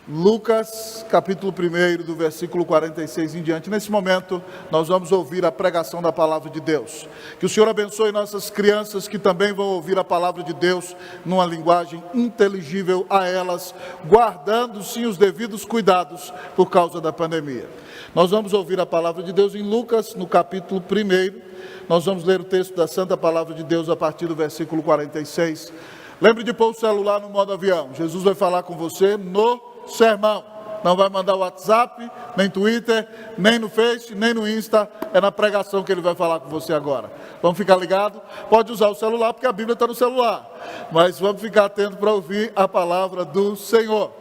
Lucas, capítulo 1, do versículo 46 em diante. Nesse momento, nós vamos ouvir a pregação da palavra de Deus. Que o Senhor abençoe nossas crianças que também vão ouvir a palavra de Deus numa linguagem inteligível a elas, guardando sim os devidos cuidados por causa da pandemia. Nós vamos ouvir a palavra de Deus em Lucas, no capítulo 1. Nós vamos ler o texto da Santa Palavra de Deus a partir do versículo 46. Lembre de pôr o celular no modo avião. Jesus vai falar com você no sermão. Não vai mandar WhatsApp, nem Twitter, nem no Face, nem no Insta. É na pregação que ele vai falar com você agora. Vamos ficar ligados? Pode usar o celular, porque a Bíblia está no celular. Mas vamos ficar atentos para ouvir a palavra do Senhor.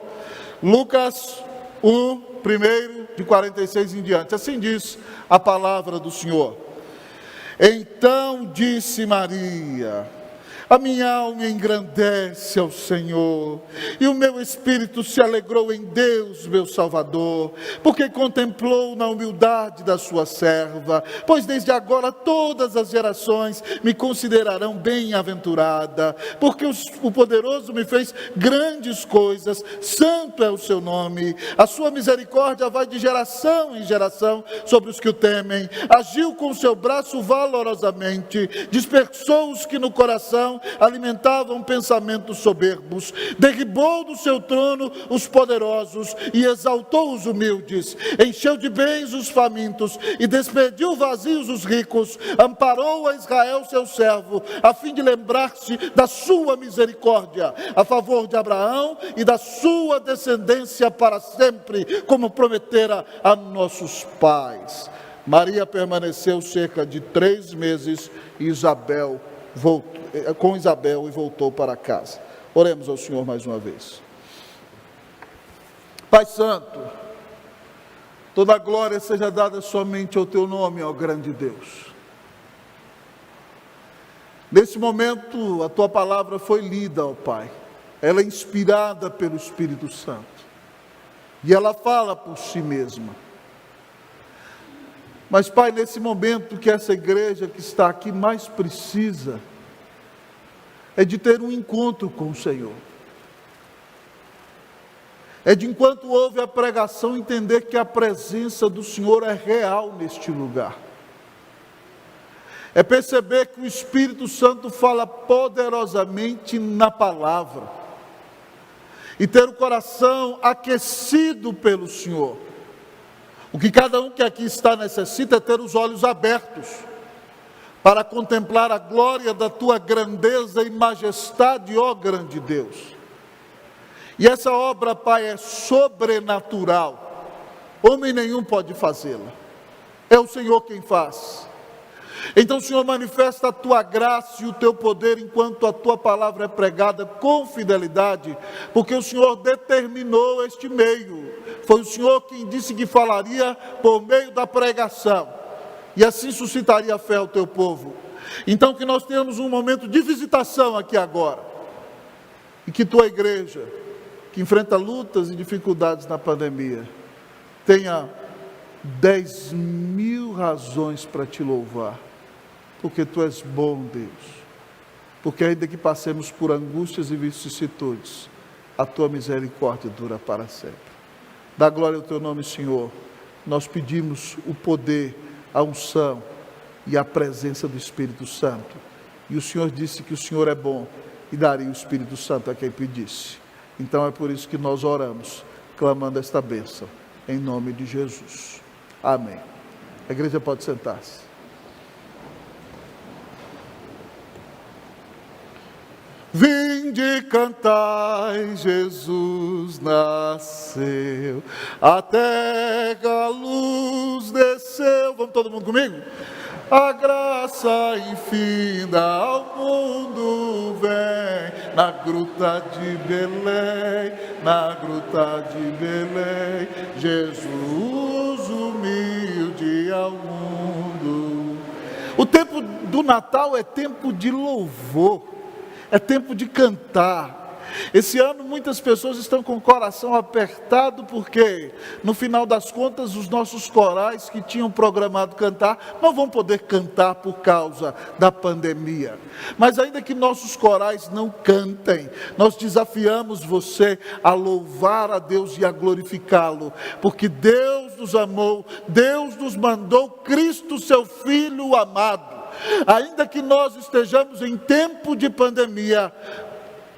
Lucas 1, de 46 em diante. Assim diz a palavra do Senhor. Então disse Maria: a minha alma engrandece ao Senhor, e o meu espírito se alegrou em Deus, meu Salvador, porque contemplou na humildade da sua serva, pois desde agora todas as gerações me considerarão bem-aventurada, porque o poderoso me fez grandes coisas, santo é o seu nome, a sua misericórdia vai de geração em geração sobre os que o temem, agiu com o seu braço valorosamente, dispersou os que no coração alimentavam pensamentos soberbos, derribou do seu trono os poderosos e exaltou os humildes, encheu de bens os famintos e despediu vazios os ricos, amparou a Israel seu servo, a fim de lembrar-se da sua misericórdia, a favor de Abraão e da sua descendência para sempre, como prometera a nossos pais. Maria permaneceu cerca de 3 meses com Isabel e voltou para casa. Oremos ao Senhor mais uma vez. Pai Santo, toda a glória seja dada somente ao Teu nome, ó grande Deus. Nesse momento, a Tua palavra foi lida, ó Pai. Ela é inspirada pelo Espírito Santo. E ela fala por si mesma. Mas, Pai, nesse momento que essa igreja que está aqui mais precisa, é de ter um encontro com o Senhor. É de, enquanto ouve a pregação, entender que a presença do Senhor é real neste lugar. É perceber que o Espírito Santo fala poderosamente na palavra. E ter o coração aquecido pelo Senhor. O que cada um que aqui está necessita é ter os olhos abertos para contemplar a glória da Tua grandeza e majestade, ó grande Deus. E essa obra, Pai, é sobrenatural. Homem nenhum pode fazê-la. É o Senhor quem faz. Então, Senhor, manifesta a Tua graça e o Teu poder enquanto a Tua palavra é pregada com fidelidade, porque o Senhor determinou este meio. Foi o Senhor quem disse que falaria por meio da pregação, e assim suscitaria fé ao Teu povo. Então, que nós tenhamos um momento de visitação aqui agora, e que Tua igreja, que enfrenta lutas e dificuldades na pandemia, tenha 10.000 razões para Te louvar, porque Tu és bom, Deus, porque ainda que passemos por angústias e vicissitudes, a Tua misericórdia dura para sempre. Dá glória ao Teu nome, Senhor. Nós pedimos o poder, a unção e a presença do Espírito Santo. E o Senhor disse que o Senhor é bom e daria o Espírito Santo a quem pedisse. Então é por isso que nós oramos, clamando esta bênção, em nome de Jesus. Amém. A igreja pode sentar-se. Vinde cantai, Jesus nasceu, a terra a luz desceu. Vamos todo mundo comigo? A graça infinda ao mundo vem, na gruta de Belém, na gruta de Belém, Jesus humilde ao mundo. O tempo do Natal é tempo de louvor. É tempo de cantar, Esse ano muitas pessoas estão com o coração apertado porque, no final das contas, os nossos corais que tinham programado cantar não vão poder cantar por causa da pandemia. Mas ainda que nossos corais não cantem, nós desafiamos você a louvar a Deus e a glorificá-lo, porque Deus nos amou, Deus nos mandou Cristo, seu Filho amado. Ainda que nós estejamos em tempo de pandemia,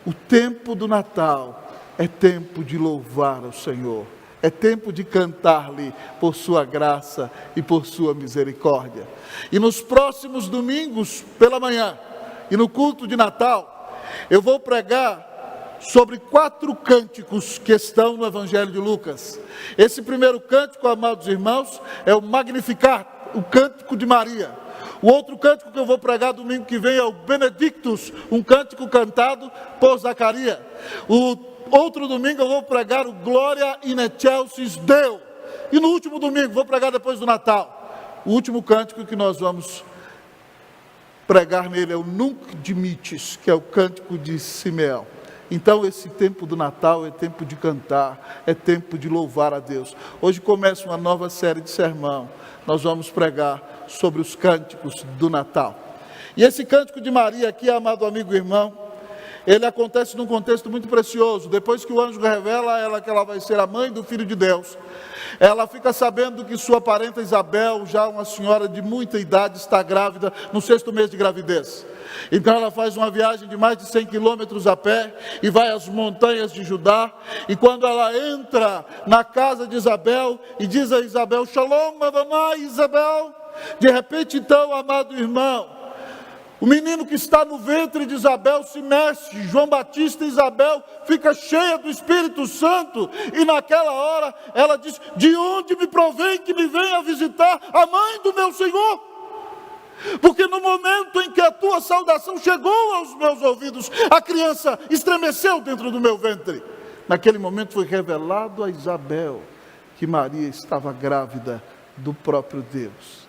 o tempo do Natal é tempo de louvar ao Senhor, é tempo de cantar-lhe por sua graça e por sua misericórdia. E nos próximos domingos pela manhã e no culto de Natal, eu vou pregar sobre 4 cânticos que estão no Evangelho de Lucas. Esse primeiro cântico, amados irmãos, é o Magnificat, o cântico de Maria. O outro cântico que eu vou pregar domingo que vem é o Benedictus, um cântico cantado por Zacarias. O outro domingo eu vou pregar o Gloria in excelsis Deo. E no último domingo, vou pregar depois do Natal, o último cântico que nós vamos pregar nele é o Nunc Dimittis, que é o cântico de Simeão. Então esse tempo do Natal é tempo de cantar, é tempo de louvar a Deus. Hoje começa uma nova série de sermão. Nós vamos pregar sobre os cânticos do Natal. E esse cântico de Maria aqui, amado amigo e irmão, ele acontece num contexto muito precioso. Depois que o anjo revela a ela que ela vai ser a mãe do Filho de Deus, ela fica sabendo que sua parenta Isabel, já uma senhora de muita idade, está grávida no 6º mês de gravidez. Então ela faz uma viagem de mais de 100 quilômetros a pé e vai às montanhas de Judá. E quando ela entra na casa de Isabel e diz a Isabel: Shalom Adonai Isabel, de repente então, amado irmão, o menino que está no ventre de Isabel se mexe. João Batista e Isabel fica cheia do Espírito Santo, e naquela hora ela diz: de onde me provém que me venha visitar a mãe do meu Senhor? Porque no momento em que a tua saudação chegou aos meus ouvidos, a criança estremeceu dentro do meu ventre. Naquele momento foi revelado a Isabel que Maria estava grávida do próprio Deus.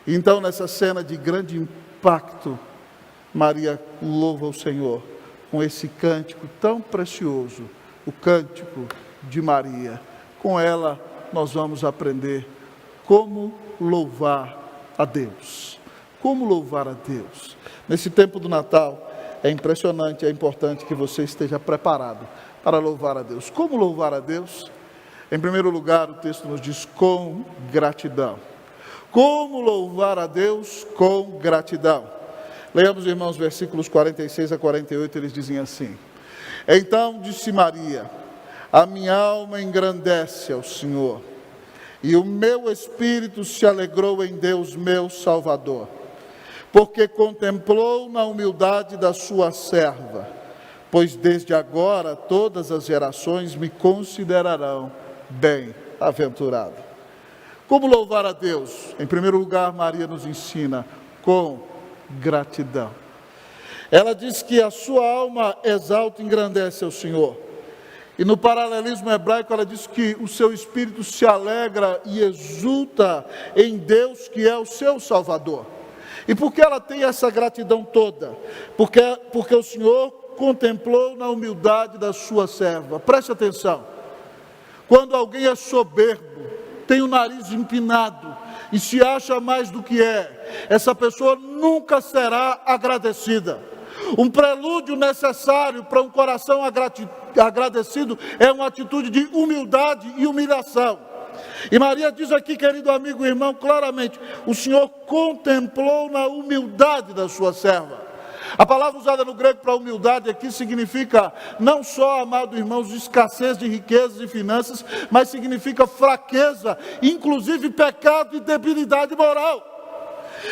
Então, nessa cena de grande impacto, Maria louva o Senhor com esse cântico tão precioso, o cântico de Maria. Com ela nós vamos aprender como louvar a Deus. Como louvar a Deus? Nesse tempo do Natal, é impressionante, é importante que você esteja preparado para louvar a Deus. Como louvar a Deus? Em primeiro lugar, o texto nos diz: com gratidão. Como louvar a Deus? Com gratidão. Leamos, irmãos, versículos 46 a 48, eles dizem assim: Então disse Maria: a minha alma engrandece ao Senhor, e o meu espírito se alegrou em Deus meu Salvador, porque contemplou na humildade da sua serva, pois desde agora todas as gerações me considerarão bem-aventurado. Como louvar a Deus? Em primeiro lugar, Maria nos ensina com gratidão. Ela diz que a sua alma exalta e engrandece ao Senhor. E no paralelismo hebraico ela diz que o seu espírito se alegra e exulta em Deus, que é o seu Salvador. E por que ela tem essa gratidão toda? Porque o Senhor contemplou na humildade da sua serva. Preste atenção. Quando alguém é soberbo, tem o nariz empinado e se acha mais do que é, essa pessoa nunca será agradecida. Um prelúdio necessário para um coração agradecido é uma atitude de humildade e humilhação. E Maria diz aqui, querido amigo e irmão, claramente: o Senhor contemplou na humildade da sua serva. A palavra usada no grego para humildade aqui significa não só, amado irmãos, escassez de riquezas e finanças, mas significa fraqueza, inclusive pecado e debilidade moral.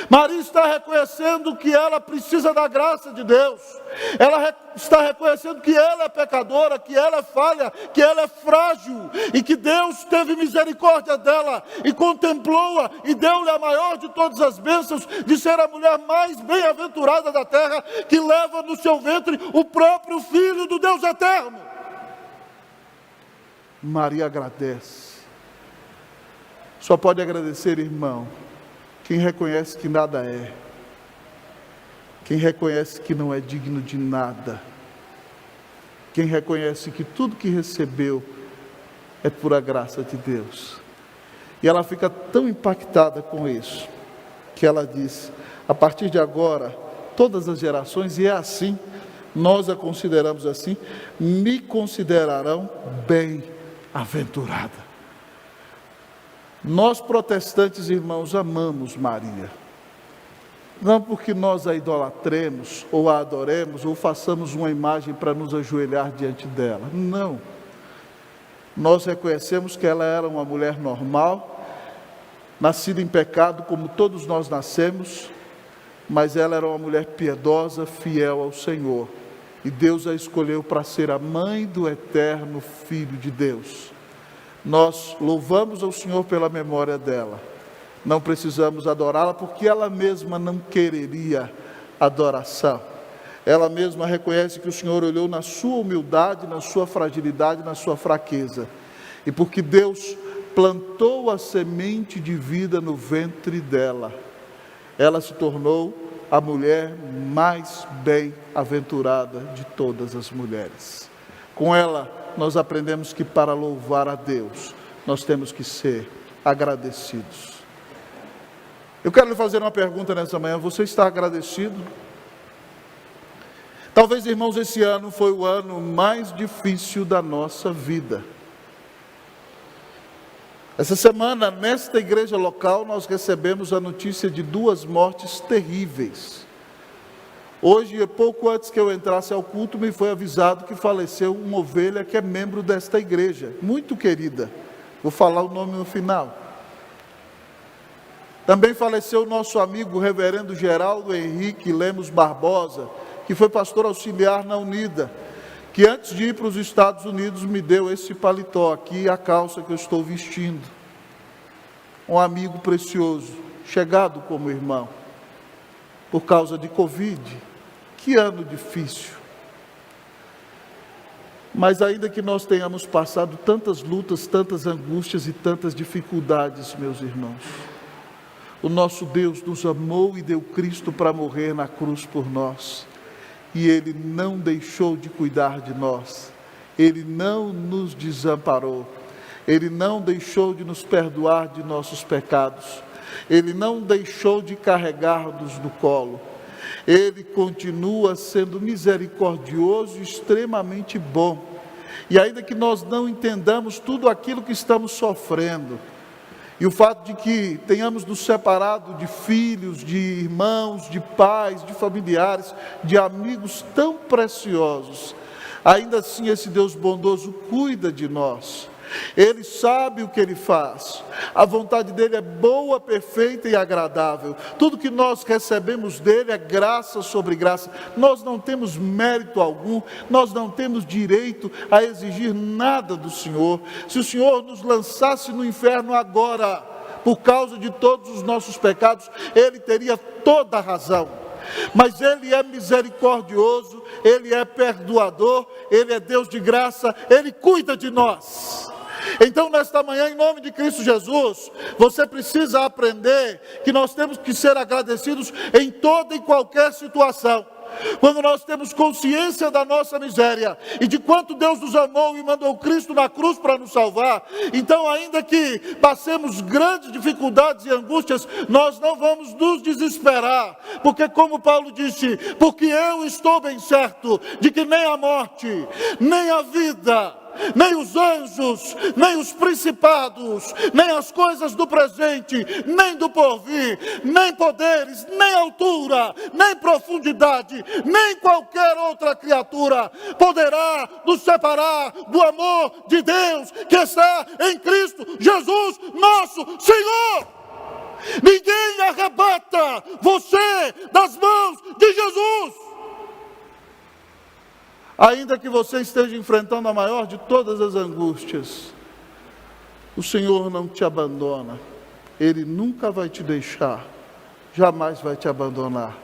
Maria está reconhecendo que ela precisa da graça de Deus. Ela está reconhecendo que ela é pecadora, que ela é falha, que ela é frágil, e que Deus teve misericórdia dela e contemplou-a e deu-lhe a maior de todas as bênçãos, de ser a mulher mais bem-aventurada da terra, que leva no seu ventre o próprio Filho do Deus eterno. Maria agradece. Só pode agradecer, irmão, quem reconhece que nada é, quem reconhece que não é digno de nada. quem reconhece que tudo que recebeu é pura graça de Deus. E ela fica tão impactada com isso, que ela diz: a partir de agora, todas as gerações, e é assim, nós a consideramos assim, me considerarão bem-aventurada. Nós protestantes, irmãos, amamos Maria. Não porque nós a idolatremos, ou a adoremos, ou façamos uma imagem para nos ajoelhar diante dela. Não. Nós reconhecemos que ela era uma mulher normal, nascida em pecado como todos nós nascemos, mas ela era uma mulher piedosa, fiel ao Senhor. E Deus a escolheu para ser a mãe do eterno Filho de Deus. Nós louvamos ao Senhor pela memória dela. Não precisamos adorá-la porque ela mesma não quereria adoração. Ela mesma reconhece que o Senhor olhou na sua humildade, na sua fragilidade, na sua fraqueza. E porque Deus plantou a semente de vida no ventre dela, ela se tornou a mulher mais bem-aventurada de todas as mulheres. Com ela, nós aprendemos que para louvar a Deus, nós temos que ser agradecidos. Eu quero lhe fazer uma pergunta nessa manhã: você está agradecido? Talvez, irmãos, esse ano foi o ano mais difícil da nossa vida. Essa semana, nesta igreja local, nós recebemos a notícia de 2 mortes terríveis. Hoje, pouco antes que eu entrasse ao culto, me foi avisado que faleceu uma ovelha que é membro desta igreja, muito querida. Vou falar o nome no final. Também faleceu o nosso amigo, o reverendo Geraldo Henrique Lemos Barbosa, que foi pastor auxiliar na Unida, que antes de ir para os Estados Unidos me deu esse paletó aqui, a calça que eu estou vestindo. Um amigo precioso, chegado como irmão, por causa de Covid. Que ano difícil. Mas ainda que nós tenhamos passado tantas lutas, tantas angústias e tantas dificuldades, meus irmãos, o nosso Deus nos amou e deu Cristo para morrer na cruz por nós. E Ele não deixou de cuidar de nós. Ele não nos desamparou. Ele não deixou de nos perdoar de nossos pecados. Ele não deixou de carregar-nos no colo. Ele continua sendo misericordioso e extremamente bom. E ainda que nós não entendamos tudo aquilo que estamos sofrendo, e o fato de que tenhamos nos separado de filhos, de irmãos, de pais, de familiares, de amigos tão preciosos, ainda assim esse Deus bondoso cuida de nós. Ele sabe o que Ele faz. A vontade dEle é boa, perfeita e agradável. Tudo que nós recebemos dEle é graça sobre graça. Nós não temos mérito algum, nós não temos direito a exigir nada do Senhor. Se o Senhor nos lançasse no inferno agora, por causa de todos os nossos pecados, Ele teria toda a razão. Mas Ele é misericordioso, Ele é perdoador, Ele é Deus de graça, Ele cuida de nós. Então, nesta manhã, em nome de Cristo Jesus, você precisa aprender que nós temos que ser agradecidos em toda e qualquer situação. Quando nós temos consciência da nossa miséria e de quanto Deus nos amou e mandou Cristo na cruz para nos salvar, então, ainda que passemos grandes dificuldades e angústias, nós não vamos nos desesperar, porque como Paulo disse, porque eu estou bem certo de que nem a morte, nem a vida, nem os anjos, nem os principados, nem as coisas do presente, nem do porvir, nem poderes, nem altura, nem profundidade, nem qualquer outra criatura poderá nos separar do amor de Deus que está em Cristo Jesus, nosso Senhor. Ninguém arrebata você das mãos de Jesus. Ainda que você esteja enfrentando a maior de todas as angústias, o Senhor não te abandona. Ele nunca vai te deixar, jamais vai te abandonar.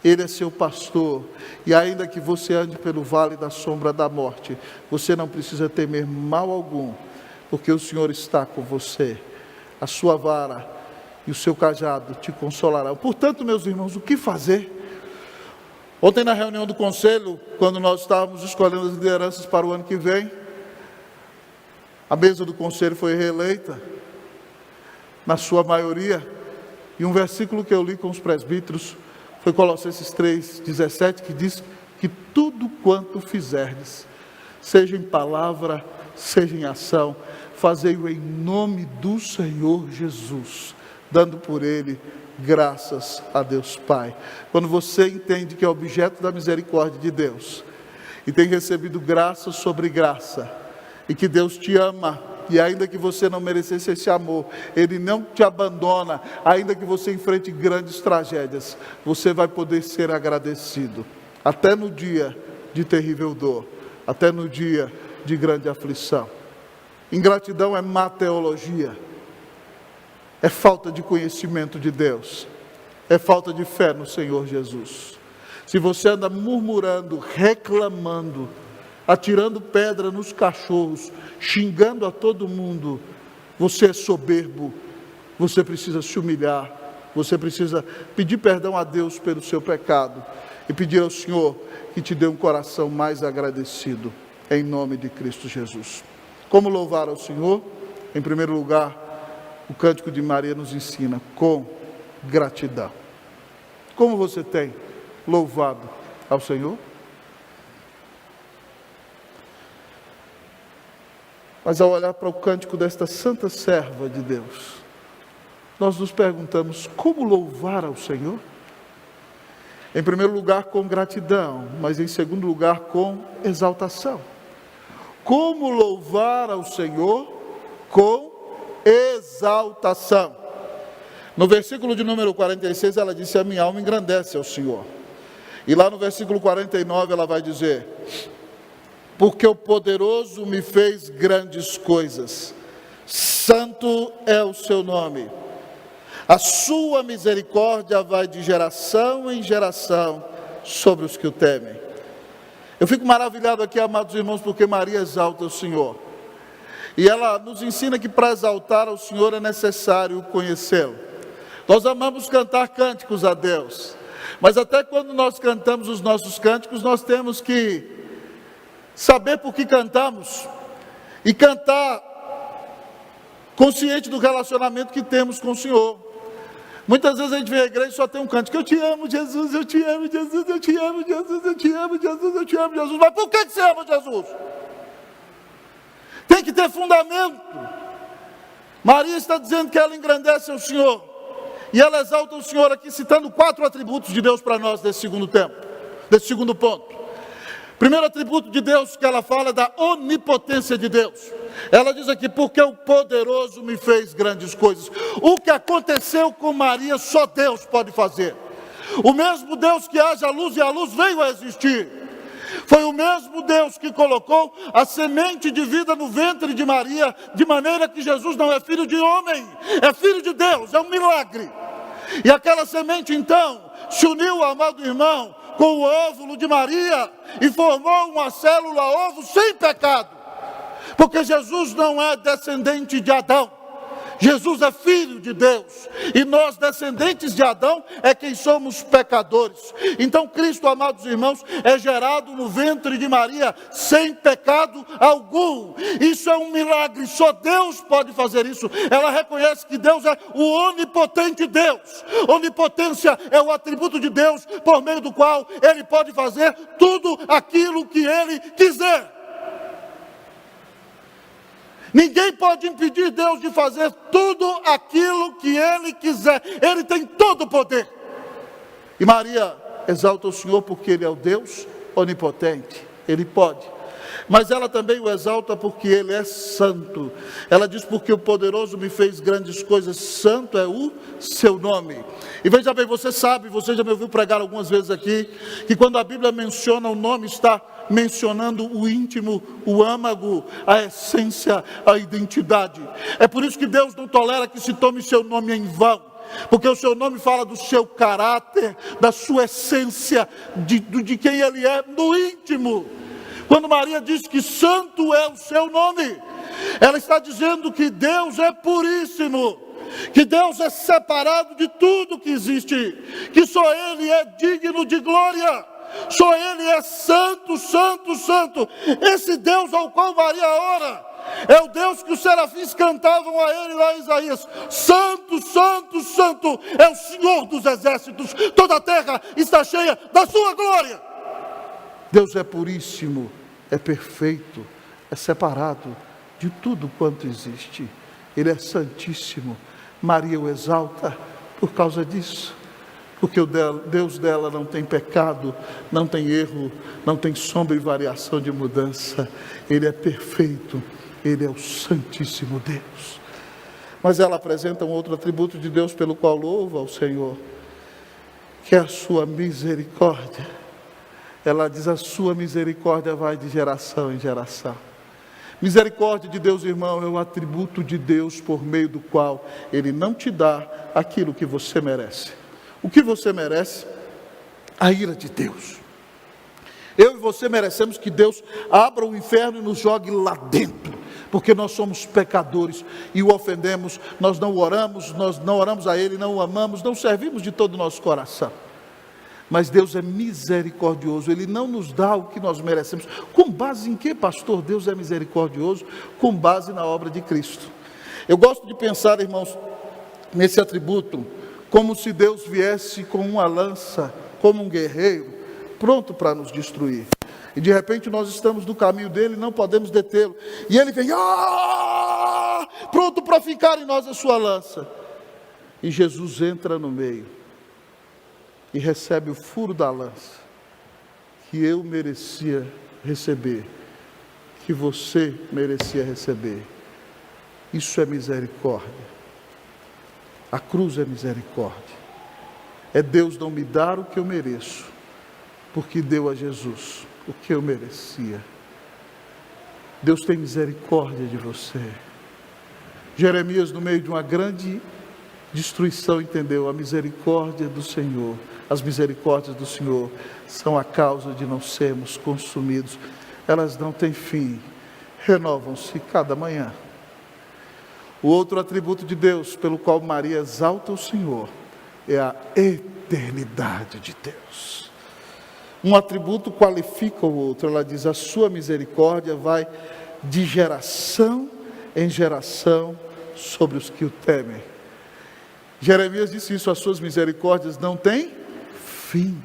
Ele é seu pastor, e ainda que você ande pelo vale da sombra da morte, você não precisa temer mal algum, porque o Senhor está com você. A sua vara e o seu cajado te consolarão. Portanto, meus irmãos, o que fazer? Ontem na reunião do conselho, quando nós estávamos escolhendo as lideranças para o ano que vem, a mesa do conselho foi reeleita, na sua maioria, e um versículo que eu li com os presbíteros foi Colossenses 3:17, que diz que tudo quanto fizerdes, seja em palavra, seja em ação, fazei-o em nome do Senhor Jesus, dando por Ele graças a Deus Pai. Quando você entende que é objeto da misericórdia de Deus, e tem recebido graça sobre graça, e que Deus te ama, e ainda que você não merecesse esse amor, Ele não te abandona, ainda que você enfrente grandes tragédias, você vai poder ser agradecido, até no dia de terrível dor, até no dia de grande aflição. Ingratidão é má teologia, é falta de conhecimento de Deus, é falta de fé no Senhor Jesus. Se você anda murmurando, reclamando, atirando pedra nos cachorros, xingando a todo mundo, você é soberbo, você precisa se humilhar, você precisa pedir perdão a Deus pelo seu pecado e pedir ao Senhor que te dê um coração mais agradecido, em nome de Cristo Jesus. Como louvar ao Senhor? Em primeiro lugar, o Cântico de Maria nos ensina com gratidão. Como você tem louvado ao Senhor? Mas ao olhar para o cântico desta santa serva de Deus, nós nos perguntamos, como louvar ao Senhor? Em primeiro lugar, com gratidão, mas em segundo lugar, com exaltação. Como louvar ao Senhor? Com exaltação. No versículo de número 46, ela disse, a minha alma engrandece ao Senhor. E lá no versículo 49, ela vai dizer, porque o poderoso me fez grandes coisas, santo é o seu nome, a sua misericórdia vai de geração em geração sobre os que o temem. Eu fico maravilhado aqui, amados irmãos, porque Maria exalta o Senhor, e ela nos ensina que para exaltar ao Senhor é necessário conhecê-lo. Nós amamos cantar cânticos a Deus, mas até quando nós cantamos os nossos cânticos, nós temos que saber por que cantamos, e cantar consciente do relacionamento que temos com o Senhor. Muitas vezes a gente vem à igreja e só tem um cântico, eu te amo Jesus, eu te amo Jesus, eu te amo Jesus, eu te amo Jesus, eu te amo Jesus. Mas por que você ama Jesus? Tem que ter fundamento. Maria está dizendo que ela engrandece o Senhor, e ela exalta o Senhor aqui, citando 4 atributos de Deus para nós nesse segundo tempo, nesse segundo ponto. Primeiro atributo de Deus que ela fala é da onipotência de Deus. Ela diz aqui, porque o poderoso me fez grandes coisas. O que aconteceu com Maria, só Deus pode fazer. O mesmo Deus que haja luz e a luz veio a existir. Foi o mesmo Deus que colocou a semente de vida no ventre de Maria, de maneira que Jesus não é filho de homem, é filho de Deus, é um milagre. E aquela semente então se uniu, amado irmão, com o óvulo de Maria e formou uma célula ovo sem pecado, porque Jesus não é descendente de Adão, Jesus é filho de Deus, e nós descendentes de Adão é quem somos pecadores. Então Cristo, amados irmãos, é gerado no ventre de Maria sem pecado algum. Isso é um milagre, só Deus pode fazer isso. Ela reconhece que Deus é o onipotente Deus. Onipotência é o atributo de Deus por meio do qual Ele pode fazer tudo aquilo que Ele quiser. Ninguém pode impedir Deus de fazer tudo aquilo que Ele quiser. Ele tem todo o poder. E Maria exalta o Senhor porque Ele é o Deus onipotente. Ele pode. Mas ela também o exalta porque Ele é santo. Ela diz, porque o poderoso me fez grandes coisas, santo é o seu nome. E veja bem, você sabe, você já me ouviu pregar algumas vezes aqui, que quando a Bíblia menciona o nome, está mencionando o íntimo, o âmago, a essência, a identidade. É por isso que Deus não tolera que se tome seu nome em vão, porque o seu nome fala do seu caráter, da sua essência, de quem Ele é no íntimo. Quando Maria diz que santo é o seu nome, ela está dizendo que Deus é puríssimo, que Deus é separado de tudo que existe, que só Ele é digno de glória. só Ele é santo, santo, santo. Esse Deus ao qual Maria ora, é o Deus que os serafins cantavam a Ele lá em Isaías. Santo, santo, santo, é o Senhor dos exércitos, toda a terra está cheia da sua glória. Deus é puríssimo, é perfeito, é separado de tudo quanto existe. Ele é santíssimo. Maria o exalta por causa disso, porque o Deus dela não tem pecado, não tem erro, não tem sombra e variação de mudança. Ele é perfeito, Ele é o Santíssimo Deus. Mas ela apresenta um outro atributo de Deus pelo qual louva ao Senhor, que é a sua misericórdia. Ela diz: a sua misericórdia vai de geração em geração. Misericórdia de Deus, irmão, é o atributo de Deus por meio do qual Ele não te dá aquilo que você merece. O que você merece? A ira de Deus. Eu e você merecemos que Deus abra o inferno e nos jogue lá dentro, porque nós somos pecadores e o ofendemos. Nós não oramos a Ele, não o amamos, não servimos de todo o nosso coração. Mas Deus é misericordioso, Ele não nos dá o que nós merecemos. Com base em que, pastor, Deus é misericordioso? Com base na obra de Cristo. Eu gosto de pensar, irmãos, nesse atributo, como se Deus viesse com uma lança, como um guerreiro, pronto para nos destruir. E de repente nós estamos no caminho dele, não podemos detê-lo. E ele vem, pronto para ficar em nós a sua lança. E Jesus entra no meio e recebe o furo da lança que eu merecia receber, que você merecia receber. Isso é misericórdia. A cruz é misericórdia. É Deus não me dar o que eu mereço, porque deu a Jesus o que eu merecia. Deus tem misericórdia de você. Jeremias, no meio de uma grande destruição, entendeu? A misericórdia do Senhor, as misericórdias do Senhor são a causa de não sermos consumidos. Elas não têm fim, renovam-se cada manhã. O outro atributo de Deus pelo qual Maria exalta o Senhor é a eternidade de Deus. Um atributo qualifica o outro. Ela diz: a sua misericórdia vai de geração em geração sobre os que o temem. Jeremias disse isso: as suas misericórdias não têm fim,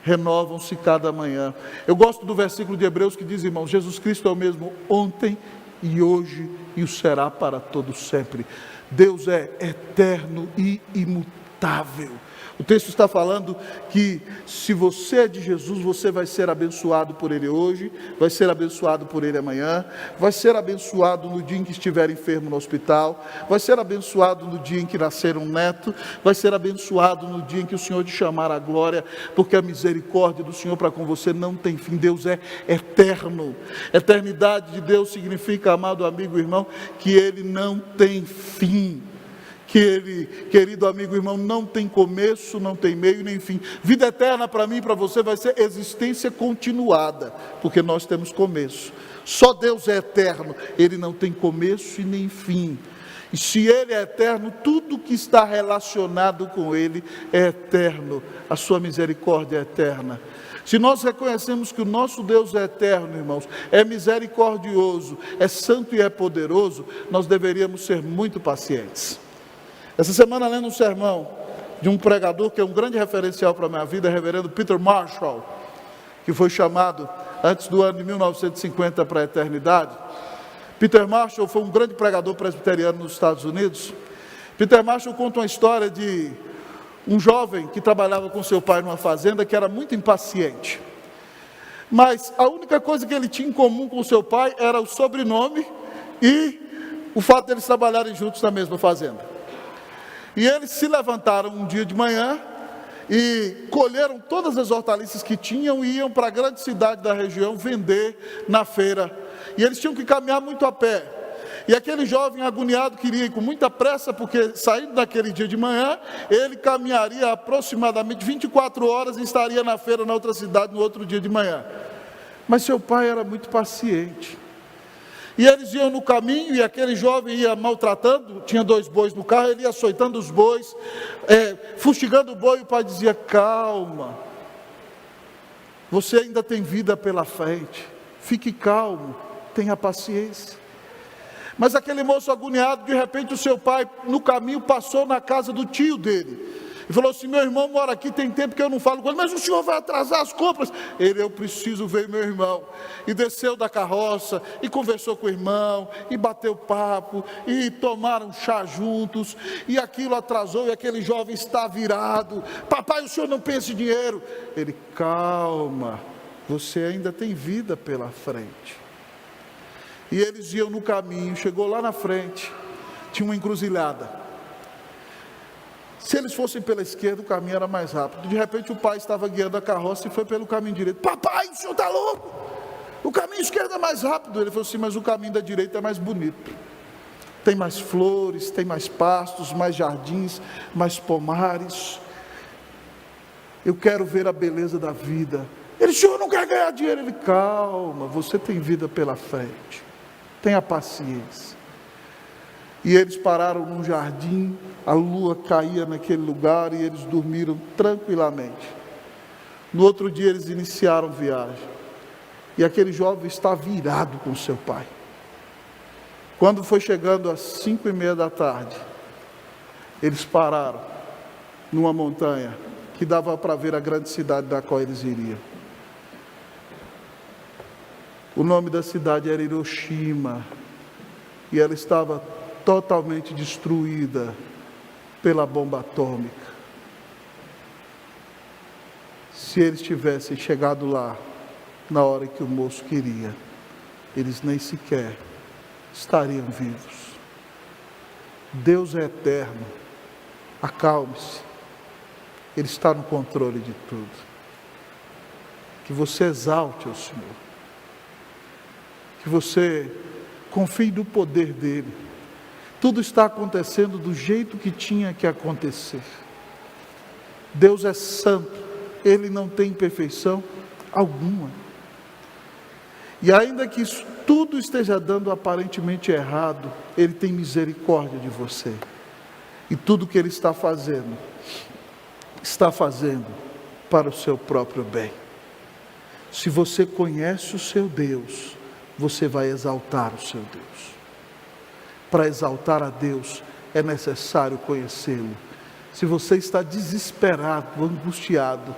renovam-se cada manhã. Eu gosto do versículo de Hebreus que diz, irmão, Jesus Cristo é o mesmo ontem e hoje e o será para todo sempre. Deus é eterno e imutável. O texto está falando que se você é de Jesus, você vai ser abençoado por Ele hoje, vai ser abençoado por Ele amanhã, vai ser abençoado no dia em que estiver enfermo no hospital, vai ser abençoado no dia em que nascer um neto, vai ser abençoado no dia em que o Senhor te chamar à glória, porque a misericórdia do Senhor para com você não tem fim. Deus é eterno. Eternidade de Deus significa, amado amigo e irmão, que Ele não tem fim. Que Ele, querido amigo e irmão, não tem começo, não tem meio nem fim. Vida eterna para mim e para você vai ser existência continuada, porque nós temos começo. Só Deus é eterno, Ele não tem começo e nem fim. E se Ele é eterno, tudo que está relacionado com Ele é eterno. A sua misericórdia é eterna. Se nós reconhecemos que o nosso Deus é eterno, irmãos, é misericordioso, é santo e é poderoso, nós deveríamos ser muito pacientes. Essa semana, lendo um sermão de um pregador que é um grande referencial para a minha vida, reverendo Peter Marshall, que foi chamado antes do ano de 1950 para a eternidade. Peter Marshall foi um grande pregador presbiteriano nos Estados Unidos. Peter Marshall conta uma história de um jovem que trabalhava com seu pai numa fazenda, que era muito impaciente. Mas a única coisa que ele tinha em comum com seu pai era o sobrenome e o fato de eles trabalharem juntos na mesma fazenda. E eles se levantaram um dia de manhã e colheram todas as hortaliças que tinham e iam para a grande cidade da região vender na feira. E eles tinham que caminhar muito a pé. E aquele jovem agoniado queria ir com muita pressa, porque saindo daquele dia de manhã, ele caminharia aproximadamente 24 horas e estaria na feira na outra cidade no outro dia de manhã. Mas seu pai era muito paciente. E eles iam no caminho e aquele jovem ia maltratando, tinha 2 bois no carro, ele ia açoitando os bois, fustigando o boi, e o pai dizia: calma, Você ainda tem vida pela frente. Fique calmo, tenha paciência. Mas aquele moço agoniado, de repente o seu pai no caminho passou na casa do tio dele e falou assim: meu irmão mora aqui, tem tempo que eu não falo com ele, mas o senhor vai atrasar as compras. Eu preciso ver meu irmão. E desceu da carroça e conversou com o irmão, e bateu papo, e tomaram chá juntos, e aquilo atrasou, e aquele jovem está virado: papai, o senhor não pensa em dinheiro? Ele: calma, você ainda tem vida pela frente. E eles iam no caminho, chegou lá na frente, tinha uma encruzilhada. Se eles fossem pela esquerda, o caminho era mais rápido. De repente o pai estava guiando a carroça e foi pelo caminho direito. Papai, o senhor está louco? O caminho esquerdo é mais rápido. Ele falou assim: mas o caminho da direita é mais bonito. Tem mais flores, tem mais pastos, mais jardins, mais pomares. Eu quero ver a beleza da vida. Ele: o senhor não quer ganhar dinheiro? Ele: calma, você tem vida pela frente. Tenha paciência. E eles pararam num jardim, a lua caía naquele lugar e eles dormiram tranquilamente. No outro dia eles iniciaram viagem. E aquele jovem está virado com seu pai. Quando foi chegando às 5:30 da tarde, eles pararam numa montanha que dava para ver a grande cidade da qual eles iriam. O nome da cidade era Hiroshima. E ela estava totalmente destruída pela bomba atômica. Se eles tivessem chegado lá na hora que o moço queria, eles nem sequer estariam vivos. Deus é eterno. Acalme-se. Ele está no controle de tudo. Que você exalte ao Senhor. Que você confie no poder dEle. Tudo está acontecendo do jeito que tinha que acontecer. Deus é santo, Ele não tem imperfeição alguma. E ainda que isso tudo esteja dando aparentemente errado, Ele tem misericórdia de você. E tudo que Ele está fazendo para o seu próprio bem. Se você conhece o seu Deus, você vai exaltar o seu Deus. Para exaltar a Deus, é necessário conhecê-lo. Se você está desesperado, angustiado,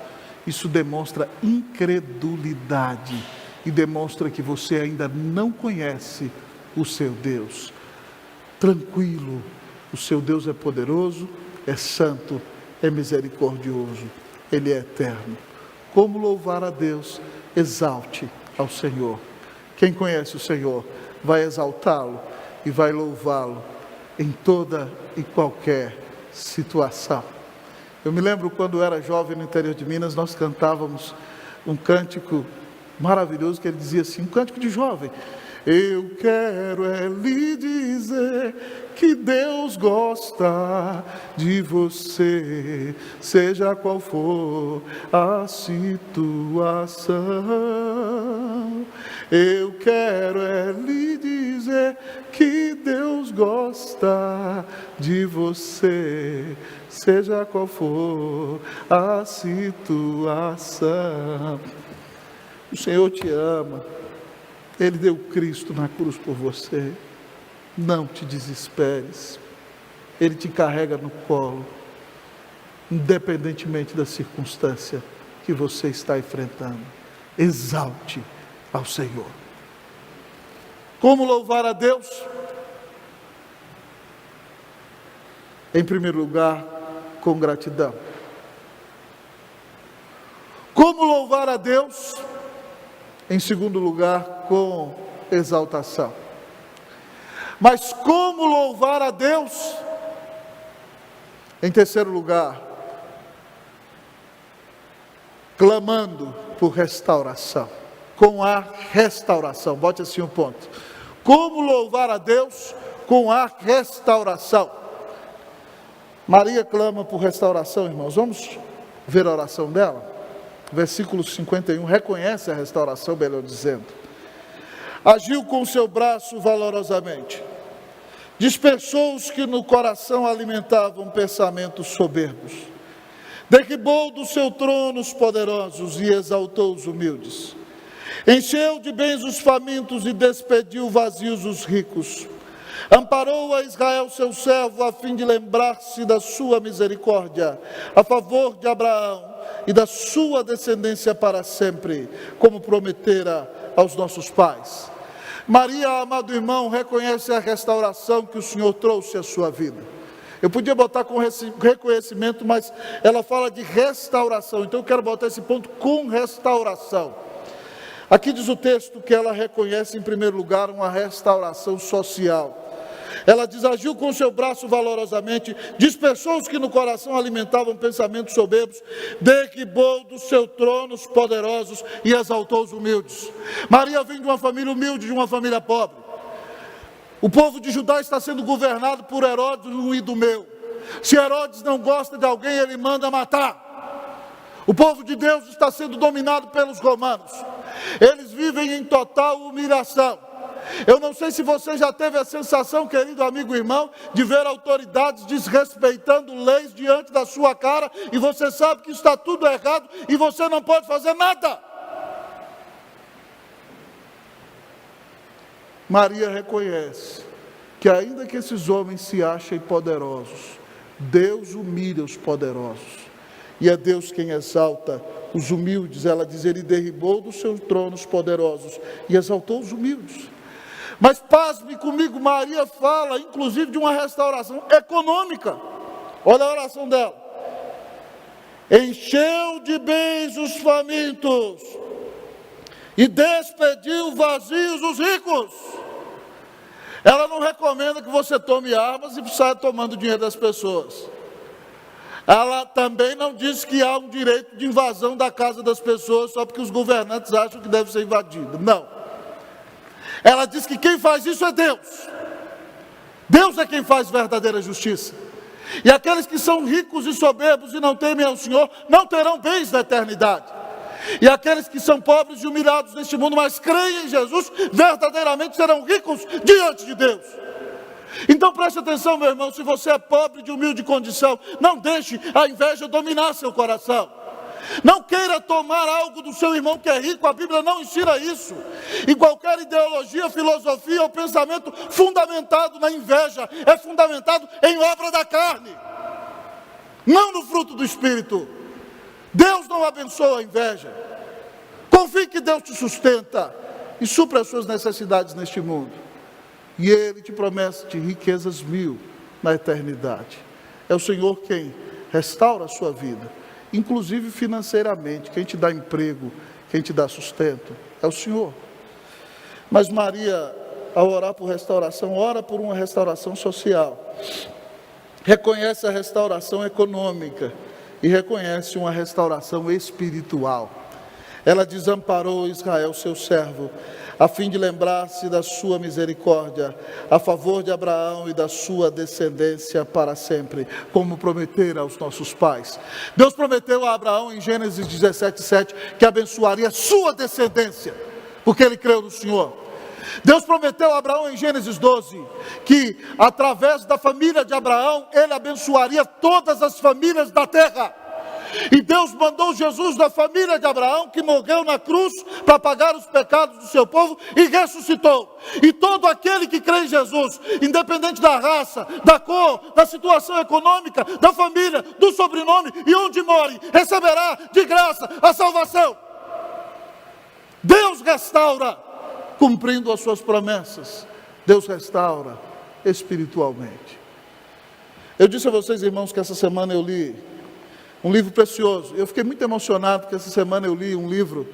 isso demonstra incredulidade e demonstra que você ainda não conhece o seu Deus. Tranquilo, o seu Deus é poderoso, é santo, é misericordioso, Ele é eterno. Como louvar a Deus? Exalte ao Senhor. Quem conhece o Senhor vai exaltá-lo e vai louvá-lo em toda e qualquer situação. Eu me lembro quando eu era jovem no interior de Minas, nós cantávamos um cântico maravilhoso que ele dizia assim, um cântico de jovem: eu quero lhe dizer que Deus gosta de você, seja qual for a situação. Eu quero lhe dizer que Deus gosta de você, seja qual for a situação. O Senhor te ama. Ele deu Cristo na cruz por você. Não te desesperes. Ele te carrega no colo, independentemente da circunstância que você está enfrentando. Exalte ao Senhor. Como louvar a Deus? Em primeiro lugar, com gratidão. Como louvar a Deus? Em segundo lugar, com exaltação. Mas como louvar a Deus? Em terceiro lugar, clamando por restauração. Com a restauração, bote assim um ponto. Como louvar a Deus? Com a restauração. Maria clama por restauração, irmãos. Vamos ver a oração dela? Versículo 51, reconhece a restauração, melhor dizendo. Agiu com seu braço valorosamente. Dispersou os que no coração alimentavam pensamentos soberbos. Derribou do seu trono os poderosos e exaltou os humildes. Encheu de bens os famintos e despediu vazios os ricos. Amparou a Israel seu servo, a fim de lembrar-se da sua misericórdia, a favor de Abraão e da sua descendência para sempre, como prometera aos nossos pais. Maria, amado irmão, reconhece a restauração que o Senhor trouxe à sua vida. Eu podia botar com reconhecimento, mas ela fala de restauração, então eu quero botar esse ponto com restauração. Aqui diz o texto que ela reconhece em primeiro lugar uma restauração social. Ela diz: agiu com seu braço valorosamente, dispersou os que no coração alimentavam pensamentos soberbos, derribou do seu trono os poderosos e exaltou os humildes. Maria vem de uma família humilde, de uma família pobre. O povo de Judá está sendo governado por Herodes, um Idumeu. Se Herodes não gosta de alguém, ele manda matar. O povo de Deus está sendo dominado pelos romanos. Eles vivem em total humilhação. Eu não sei se você já teve a sensação, querido amigo e irmão, de ver autoridades desrespeitando leis diante da sua cara, e você sabe que está tudo errado e você não pode fazer nada. Maria reconhece que ainda que esses homens se achem poderosos, Deus humilha os poderosos. E é Deus quem exalta os humildes. Ela diz: ele derribou do seu trono os poderosos e exaltou os humildes. Mas pasme comigo, Maria fala inclusive de uma restauração econômica. Olha a oração dela: encheu de bens os famintos e despediu vazios os ricos. Ela não recomenda que você tome armas e saia tomando dinheiro das pessoas. Ela também não diz que há um direito de invasão da casa das pessoas só porque os governantes acham que deve ser invadido. Não. Ela diz que quem faz isso é Deus. Deus é quem faz verdadeira justiça. E aqueles que são ricos e soberbos e não temem ao Senhor, não terão bens da eternidade. E aqueles que são pobres e humilhados neste mundo, mas creem em Jesus, verdadeiramente serão ricos diante de Deus. Então preste atenção, meu irmão, se você é pobre de humilde condição, não deixe a inveja dominar seu coração. Não queira tomar algo do seu irmão que é rico, a Bíblia não ensina isso. E qualquer ideologia, filosofia ou pensamento fundamentado na inveja é fundamentado em obra da carne, não no fruto do Espírito. Deus não abençoa a inveja. Confie que Deus te sustenta e supra as suas necessidades neste mundo. E Ele te promete riquezas mil na eternidade. É o Senhor quem restaura a sua vida, inclusive financeiramente. Quem te dá emprego, quem te dá sustento, é o Senhor. Mas Maria, ao orar por restauração, ora por uma restauração social. Reconhece a restauração econômica e reconhece uma restauração espiritual. Ela desamparou Israel, seu servo, a fim de lembrar-se da sua misericórdia, a favor de Abraão e da sua descendência para sempre, como prometera aos nossos pais. Deus prometeu a Abraão em Gênesis 17:7 que abençoaria a sua descendência, porque ele creu no Senhor. Deus prometeu a Abraão em Gênesis 12 que através da família de Abraão ele abençoaria todas as famílias da terra. E Deus mandou Jesus da família de Abraão, que morreu na cruz para pagar os pecados do seu povo e ressuscitou. E todo aquele que crê em Jesus, independente da raça, da cor, da situação econômica, da família, do sobrenome e onde more, receberá de graça a salvação. Deus restaura cumprindo as suas promessas. Deus restaura espiritualmente. Eu disse a vocês, irmãos, que essa semana eu li um livro precioso. Eu fiquei muito emocionado porque essa semana eu li um livro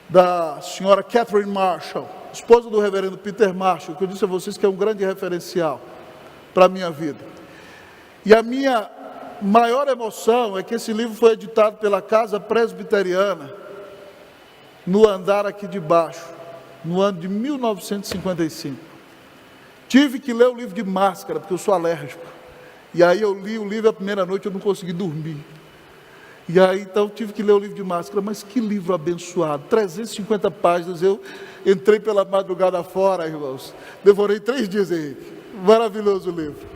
da senhora Catherine Marshall, esposa do reverendo Peter Marshall, que eu disse a vocês que é um grande referencial para a minha vida. E a minha maior emoção é que esse livro foi editado pela Casa Presbiteriana no andar aqui de baixo, no ano de 1955. Tive que ler o livro de máscara, porque eu sou alérgico. E aí eu li o livro a primeira noite, eu não consegui dormir. E aí então tive que ler o livro de máscara. Mas que livro abençoado, 350 páginas. Eu entrei pela madrugada fora, irmãos. Devorei 3 dias, Henrique. Maravilhoso o livro.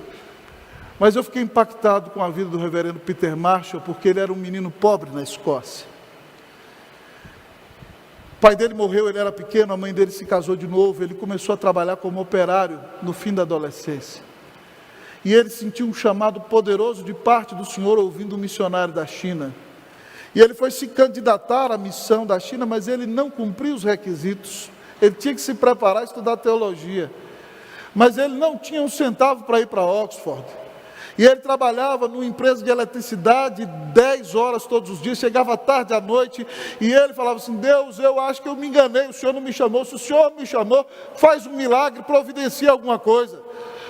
Mas eu fiquei impactado com a vida do reverendo Peter Marshall, porque ele era um menino pobre na Escócia. O pai dele morreu, ele era pequeno, a mãe dele se casou de novo, ele começou a trabalhar como operário no fim da adolescência. E ele sentiu um chamado poderoso de parte do Senhor, ouvindo um missionário da China. E ele foi se candidatar à missão da China, mas ele não cumpriu os requisitos. Ele tinha que se preparar, estudar teologia. Mas ele não tinha um centavo para ir para Oxford. E ele trabalhava numa empresa de eletricidade 10 horas todos os dias, chegava tarde à noite, e ele falava assim: Deus, eu acho que eu me enganei, o Senhor não me chamou. Se o Senhor me chamou, faz um milagre, providencia alguma coisa.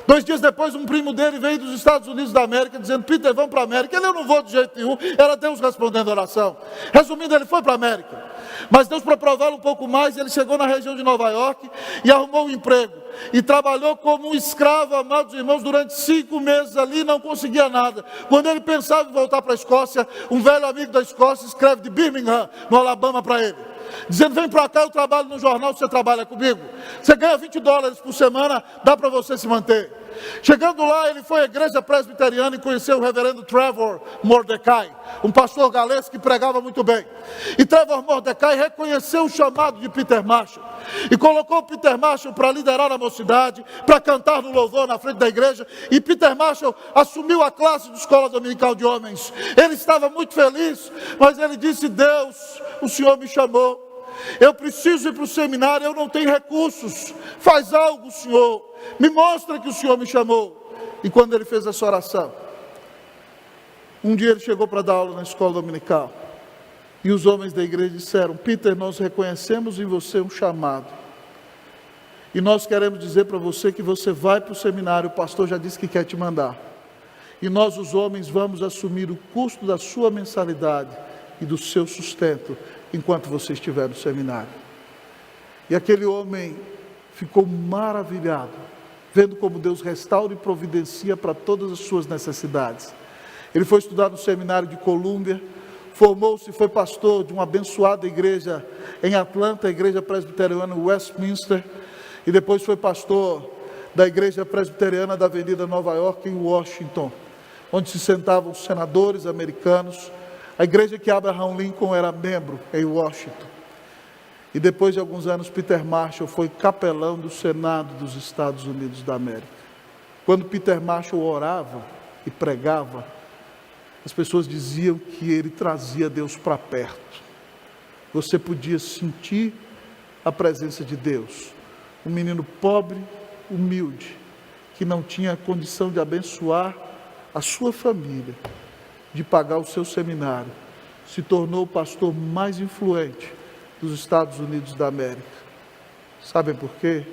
2 dias depois, um primo dele veio dos Estados Unidos da América, dizendo: Peter, vamos para a América. Ele: eu não vou de jeito nenhum. Era Deus respondendo a oração. Resumindo, ele foi para a América. Mas Deus, para prová-lo um pouco mais, ele chegou na região de Nova York e arrumou um emprego. E trabalhou como um escravo, amados irmãos, durante 5 meses ali, não conseguia nada. Quando ele pensava em voltar para a Escócia, um velho amigo da Escócia escreve de Birmingham, no Alabama, para ele, dizendo: vem para cá, eu trabalho no jornal, você trabalha comigo. Você ganha $20 por semana, dá para você se manter. Chegando lá, ele foi à igreja presbiteriana e conheceu o reverendo Trevor Mordecai, um pastor galês que pregava muito bem. E Trevor Mordecai reconheceu o chamado de Peter Marshall e colocou Peter Marshall para liderar a mocidade, para cantar no louvor na frente da igreja. E Peter Marshall assumiu a classe de escola dominical de homens. Ele estava muito feliz, mas ele disse: Deus, o Senhor me chamou, eu preciso ir para o seminário, eu não tenho recursos, faz algo, Senhor, me mostra que o Senhor me chamou. E quando ele fez essa oração, um dia ele chegou para dar aula na escola dominical, e os homens da igreja disseram: Peter, nós reconhecemos em você um chamado, e nós queremos dizer para você que você vai para o seminário, o pastor já disse que quer te mandar, e nós os homens vamos assumir o custo da sua mensalidade e do seu sustento, enquanto você estiver no seminário. E aquele homem ficou maravilhado, vendo como Deus restaura e providencia para todas as suas necessidades. Ele foi estudar no seminário de Colômbia, formou-se e foi pastor de uma abençoada igreja em Atlanta, a igreja presbiteriana Westminster, e depois foi pastor da igreja presbiteriana da Avenida Nova York, em Washington, onde se sentavam os senadores americanos, a igreja que Abraham Lincoln era membro em Washington. E depois de alguns anos, Peter Marshall foi capelão do Senado dos Estados Unidos da América. Quando Peter Marshall orava e pregava, as pessoas diziam que ele trazia Deus para perto. Você podia sentir a presença de Deus. Um menino pobre, humilde, que não tinha condição de abençoar a sua família, de pagar o seu seminário, se tornou o pastor mais influente dos Estados Unidos da América. Sabem por quê?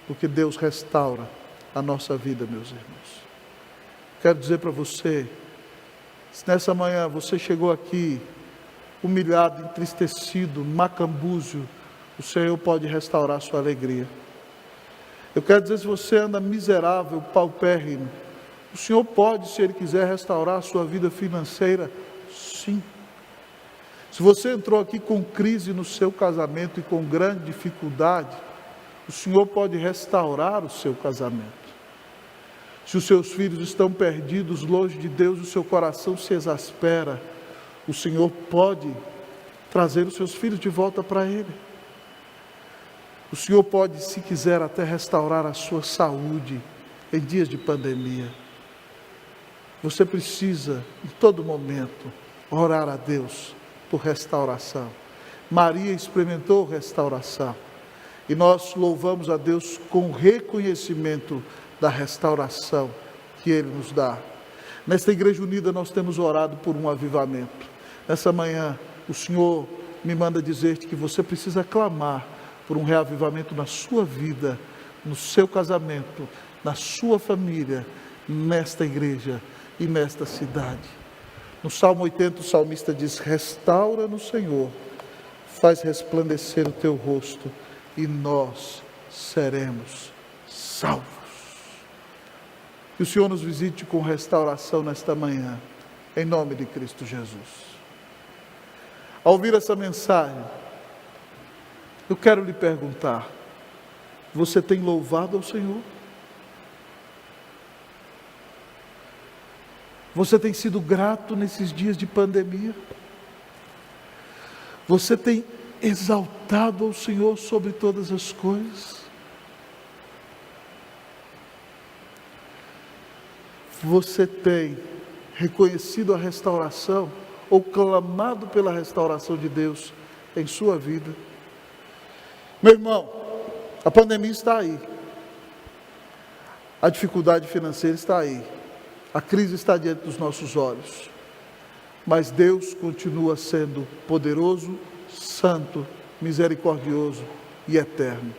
Porque Deus restaura a nossa vida, meus irmãos. Quero dizer para você, se nessa manhã você chegou aqui humilhado, entristecido, macambúzio, o Senhor pode restaurar a sua alegria. Eu quero dizer, se você anda miserável, paupérrimo, o Senhor pode, se Ele quiser, restaurar a sua vida financeira, sim. Se você entrou aqui com crise no seu casamento e com grande dificuldade, o Senhor pode restaurar o seu casamento. Se os seus filhos estão perdidos, longe de Deus, o seu coração se exaspera, o Senhor pode trazer os seus filhos de volta para Ele. O Senhor pode, se quiser, até restaurar a sua saúde em dias de pandemia. Você precisa, em todo momento, orar a Deus por restauração. Maria experimentou restauração. E nós louvamos a Deus com reconhecimento da restauração que Ele nos dá. Nesta Igreja Unida nós temos orado por um avivamento. Nessa manhã, o Senhor me manda dizer-te que você precisa clamar por um reavivamento na sua vida, no seu casamento, na sua família, nesta igreja e nesta cidade. No Salmo 80, o salmista diz: restaura-nos, Senhor, faz resplandecer o teu rosto e nós seremos salvos. Que o Senhor nos visite com restauração nesta manhã, em nome de Cristo Jesus. Ao ouvir essa mensagem, eu quero lhe perguntar: você tem louvado ao Senhor? Você tem sido grato nesses dias de pandemia? Você tem exaltado ao Senhor sobre todas as coisas? Você tem reconhecido a restauração ou clamado pela restauração de Deus em sua vida? Meu irmão, a pandemia está aí, a dificuldade financeira está aí, a crise está diante dos nossos olhos, mas Deus continua sendo poderoso, santo, misericordioso e eterno.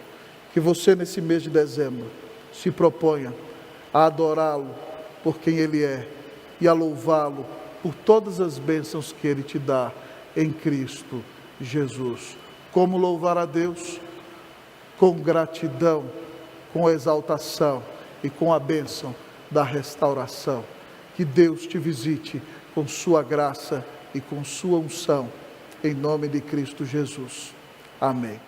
Que você nesse mês de dezembro se proponha a adorá-lo por quem Ele é e a louvá-lo por todas as bênçãos que Ele te dá em Cristo Jesus. Como louvar a Deus? Com gratidão, com exaltação e com a bênção da restauração. Que Deus te visite com sua graça e com sua unção, em nome de Cristo Jesus. Amém.